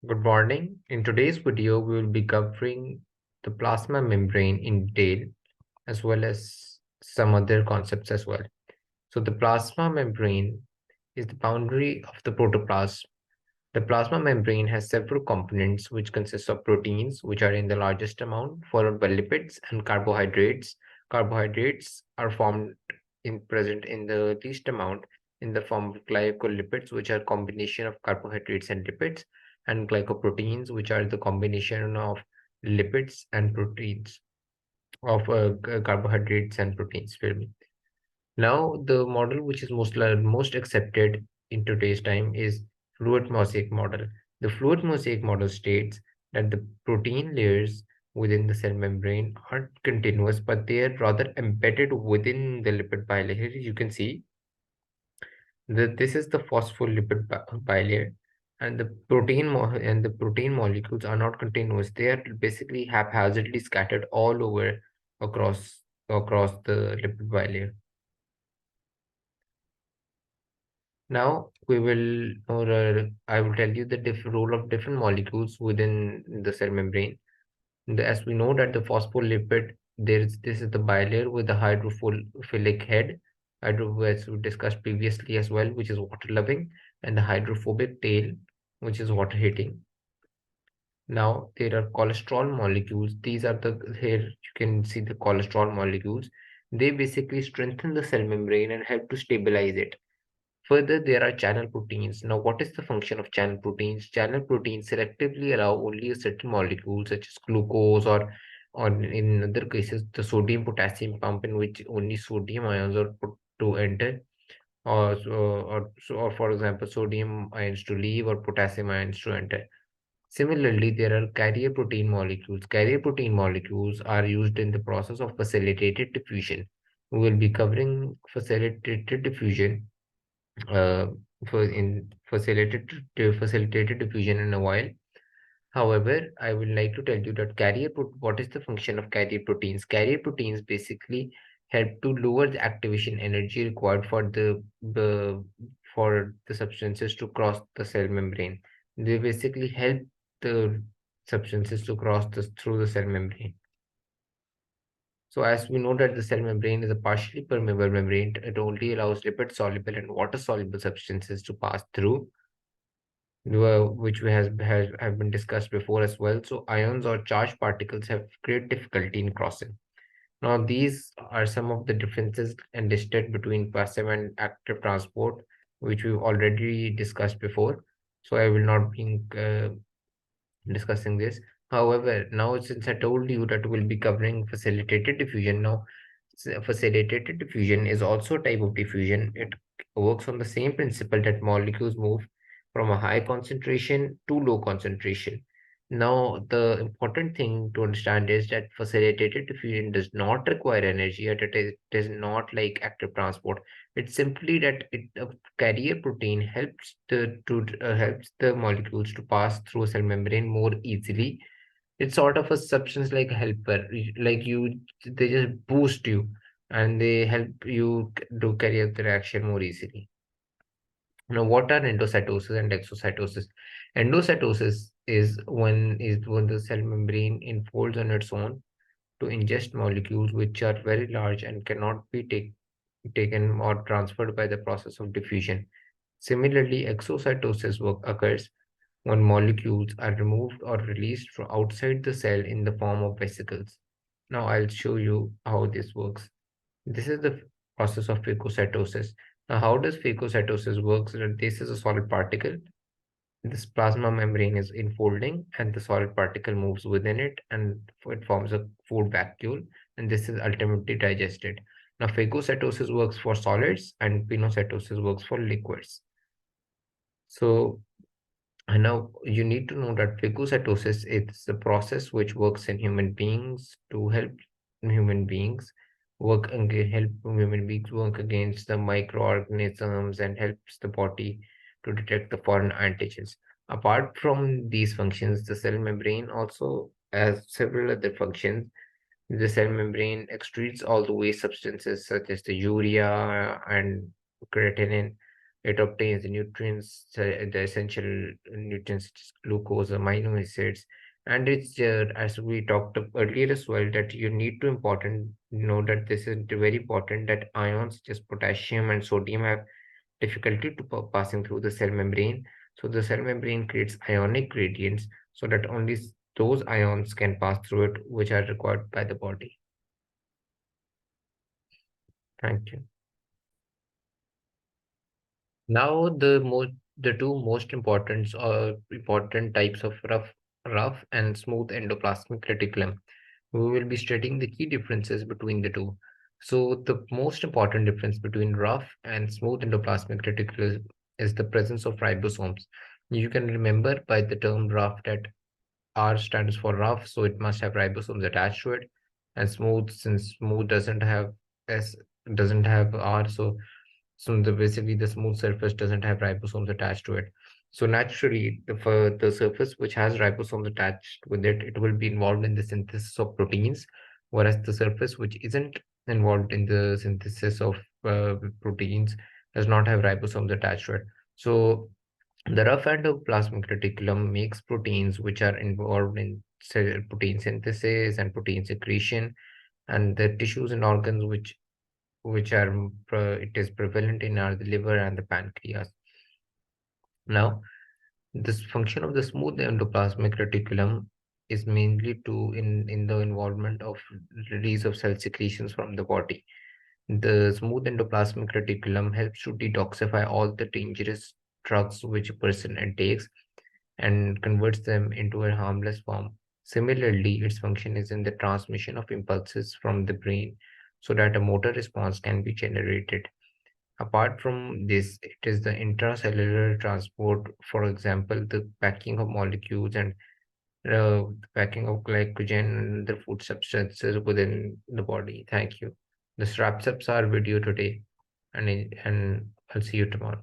Good morning. In today's video, we will be covering the plasma membrane in detail, as well as some other concepts as well. So the plasma membrane is the boundary of the protoplasm. The plasma membrane has several components which consist of proteins, which are in the largest amount, followed by lipids and carbohydrates. Carbohydrates are formed in present in the least amount in the form of glycolipids, which are combination of carbohydrates and lipids, and glycoproteins, which are the combination of lipids and proteins of carbohydrates and proteins. Now, the model which is most accepted in today's time is fluid mosaic model. The fluid mosaic model states that the protein layers within the cell membrane aren't continuous, but they are rather embedded within the lipid bilayer. Here you can see that this is the phospholipid bilayer, and the protein molecules are not continuous. They are basically haphazardly scattered all over across the lipid bilayer. Now we will, or I will tell you the role of different molecules within the cell membrane. As we know that the phospholipid, this is the bilayer with the hydrophilic head, as we discussed previously as well, which is water loving, and the hydrophobic tail, which is water hating. Now there are cholesterol molecules. These are here you can see the cholesterol molecules. They basically strengthen the cell membrane and help to stabilize it. Further, there are channel proteins. Now, what is the function of channel proteins? Channel proteins selectively allow only a certain molecule, such as glucose, or in other cases, the sodium-potassium pump, in which only sodium ions are put to enter, or for example, sodium ions to leave or potassium ions to enter. Similarly, there are carrier protein molecules. Carrier protein molecules are used in the process of facilitated diffusion. We will be covering facilitated diffusion uh, facilitated diffusion in a while. However, I would like to tell you that what is the function of carrier proteins? Carrier proteins basically help to lower the activation energy required for the substances to cross the cell membrane. They basically help the substances to cross through the cell membrane. So as we know that the cell membrane is a partially permeable membrane, it only allows lipid-soluble and water-soluble substances to pass through, which have been discussed before as well. So ions or charged particles have great difficulty in crossing. Now, these are some of the differences enlisted between passive and active transport, which we've already discussed before. So I will not be discussing this. However, now since I told you that we'll be covering facilitated diffusion, now facilitated diffusion is also a type of diffusion. It works on the same principle that molecules move from a high concentration to low concentration. Now, the important thing to understand is that facilitated diffusion does not require energy, and it is not like active transport. It's simply that a carrier protein helps the molecules to pass through a cell membrane more easily. It's sort of a substance like a helper, they just boost you and they help you to carry out the reaction more easily. Now, what are endocytosis and exocytosis? Endocytosis is when the cell membrane unfolds on its own to ingest molecules which are very large and cannot be taken or transferred by the process of diffusion. Similarly, exocytosis occurs when molecules are removed or released from outside the cell in the form of vesicles. Now, I'll show you how this works. This is the process of phagocytosis. Now, how does phagocytosis work? So that this is a solid particle. This plasma membrane is enfolding, and the solid particle moves within it, and it forms a food vacuole, and this is ultimately digested. Now, phagocytosis works for solids, and pinocytosis works for liquids. So, and now you need to know that phagocytosis is the process which works in human beings to help human beings help human beings work against the microorganisms and helps the body to detect the foreign antigens. Apart from these functions, the cell membrane also has several other functions. The cell membrane excretes all the waste substances such as the urea and creatinine. It obtains the nutrients, the essential nutrients such as glucose, amino acids, and it's as we talked earlier as well, that you need to important know that this is very important that ions such as potassium and sodium have difficulty to passing through the cell membrane. So the cell membrane creates ionic gradients so that only those ions can pass through it, which are required by the body. Thank you. Now the two most important types of rough and smooth endoplasmic reticulum. We will be studying the key differences between the two. So the most important difference between rough and smooth endoplasmic reticulum is the presence of ribosomes. You can remember by the term rough that R stands for rough, so it must have ribosomes attached to it. And smooth, since smooth S doesn't have R, so basically the smooth surface doesn't have ribosomes attached to it. So naturally, for the surface which has ribosomes attached with it, it will be involved in the synthesis of proteins, whereas the surface which isn't involved in the synthesis of proteins does not have ribosomes attached to it. So the rough endoplasmic reticulum makes proteins which are involved in protein synthesis and protein secretion, and the tissues and organs which are it is prevalent in are the liver and the pancreas. Now, this function of the smooth endoplasmic reticulum is mainly in the involvement of release of cell secretions from the body. The smooth endoplasmic reticulum helps to detoxify all the dangerous drugs which a person intakes and converts them into a harmless form. Similarly, its function is in the transmission of impulses from the brain so that a motor response can be generated. Apart from this, it is the intracellular transport, for example, the packing of molecules and the packing of glycogen and the food substances within the body. Thank you. This wraps up our video today, and I'll see you tomorrow.